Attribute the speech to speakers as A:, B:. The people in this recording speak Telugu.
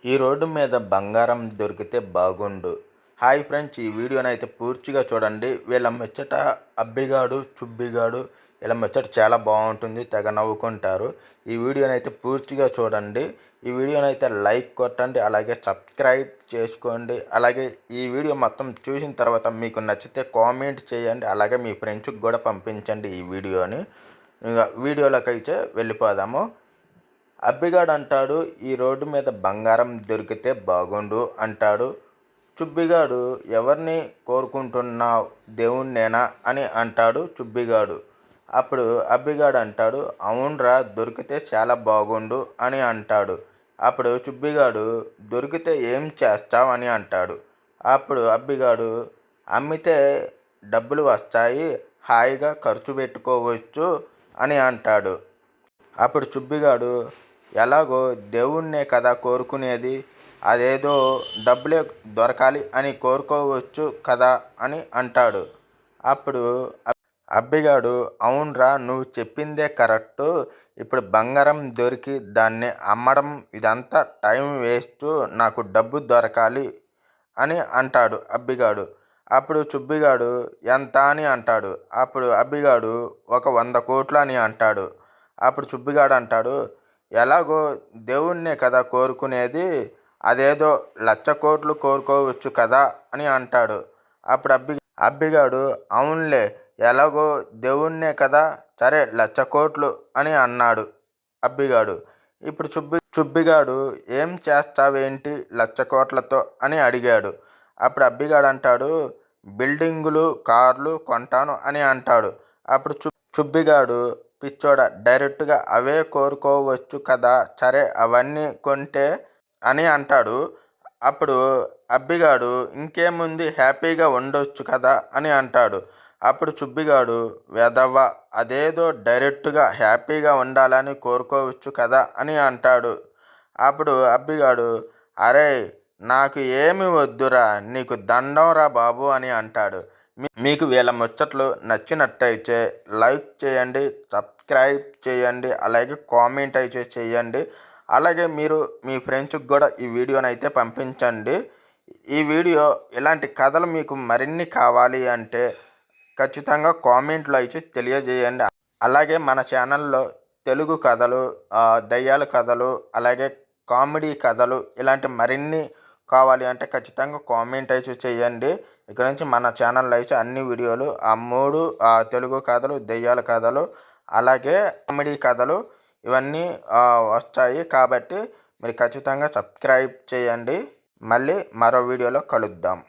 A: ఈ రోడ్డు మీద బంగారం దొరికితే బాగుండు. హాయ్ ఫ్రెండ్స్, ఈ వీడియోనైతే పూర్తిగా చూడండి. వీళ్ళ ముచ్చట అబ్బిగాడు చుబ్బిగాడు వీళ్ళ ముచ్చట చాలా బాగుంటుంది, తెగ నవ్వుకుంటారు. ఈ వీడియోనైతే పూర్తిగా చూడండి. ఈ వీడియోనైతే లైక్ కొట్టండి, అలాగే సబ్స్క్రైబ్ చేసుకోండి. అలాగే ఈ వీడియో మొత్తం చూసిన తర్వాత మీకు నచ్చితే కామెంట్ చేయండి, అలాగే మీ ఫ్రెండ్స్కి కూడా పంపించండి ఈ వీడియోని. ఇంకా వీడియోలోకి అయితే వెళ్ళిపోదాము. అబ్బిగాడు అంటాడు, ఈ రోడ్డు మీద బంగారం దొరికితే బాగుండు అంటాడు. చుబ్బిగాడు, ఎవరిని కోరుకుంటున్నావు, దేవుణ్ణేనా అని అంటాడు చుబ్బిగాడు. అప్పుడు అబ్బిగాడు అంటాడు, అవునరా, దొరికితే చాలా బాగుండు అని అంటాడు. అప్పుడు చుబ్బిగాడు, దొరికితే ఏం చేస్తావు అని అంటాడు. అప్పుడు అబ్బిగాడు, అమ్మితే డబ్బులు వస్తాయి, హాయిగా ఖర్చు పెట్టుకోవచ్చు అని అంటాడు. అప్పుడు చుబ్బిగాడు, ఎలాగో దేవుణ్ణే కదా కోరుకునేది, అదేదో డబ్బులే దొరకాలి అని కోరుకోవచ్చు కదా అని అంటాడు. అప్పుడు అబ్బిగాడు, అవునరా, నువ్వు చెప్పిందే కరెక్టు. ఇప్పుడు బంగారం దొరికి దాన్ని అమ్మడం ఇదంతా టైం వేస్ట్, నాకు డబ్బు దొరకాలి అని అంటాడు అబ్బిగాడు. అప్పుడు చుబ్బిగాడు, ఎంత అని అంటాడు. అప్పుడు అబ్బిగాడు, 100 కోట్లు అని అంటాడు. అప్పుడు చుబ్బిగాడు అంటాడు, ఎలాగో దేవుణ్ణే కదా కోరుకునేది, అదేదో 1,00,000 కోట్లు కోరుకోవచ్చు కదా అని అంటాడు. అప్పుడు అబ్బిగాడు, అవునులే, ఎలాగో దేవుణ్ణే కదా, సరే 1,00,000 కోట్లు అని అన్నాడు అబ్బిగాడు. ఇప్పుడు చుబ్బిగాడు, ఏం చేస్తావేంటి 1,00,000 కోట్లతో అని అడిగాడు. అప్పుడు అబ్బిగాడు అంటాడు, బిల్డింగులు, కార్లు కొంటాను అని అంటాడు. అప్పుడు చుబ్బిగాడు, పిచ్చోడా, డైరెక్ట్గా అవే కోరుకోవచ్చు కదా, సరే అవన్నీ కొంటే అని అంటాడు. అప్పుడు అబ్బిగాడు, ఇంకేముంది, హ్యాపీగా ఉండొచ్చు కదా అని అంటాడు. అప్పుడు చుబ్బిగాడు, వెధవ, అదేదో డైరెక్ట్గా హ్యాపీగా ఉండాలని కోరుకోవచ్చు కదా అని అంటాడు. అప్పుడు అబ్బిగాడు, అరే, నాకు ఏమి వద్దురా, నీకు దండం రా బాబు అని అంటాడు. మీకు వీళ్ళ ముచ్చట్లు నచ్చినట్టయితే లైక్ చేయండి, సబ్స్క్రైబ్ చేయండి, అలాగే కామెంట్ అయితే చేయండి. అలాగే మీరు మీ ఫ్రెండ్స్కి కూడా ఈ వీడియోని అయితే పంపించండి. ఈ వీడియో ఇలాంటి కథలు మీకు మరిన్ని కావాలి అంటే ఖచ్చితంగా కామెంట్లో అయితే తెలియజేయండి. అలాగే మన ఛానల్లో తెలుగు కథలు, దయ్యాల కథలు, అలాగే కామెడీ కథలు ఇలాంటి మరిన్ని కావాలి అంటే ఖచ్చితంగా కామెంట్ అయితే చేయండి. ఇక్కడ నుంచి మన ఛానల్లో అయితే అన్ని వీడియోలు, ఆ 3 తెలుగు కథలు, దెయ్యాల కథలు, అలాగే కామెడీ కథలు ఇవన్నీ వస్తాయి. కాబట్టి మీరు ఖచ్చితంగా సబ్స్క్రైబ్ చేయండి. మళ్ళీ మరో వీడియోలో కలుద్దాం.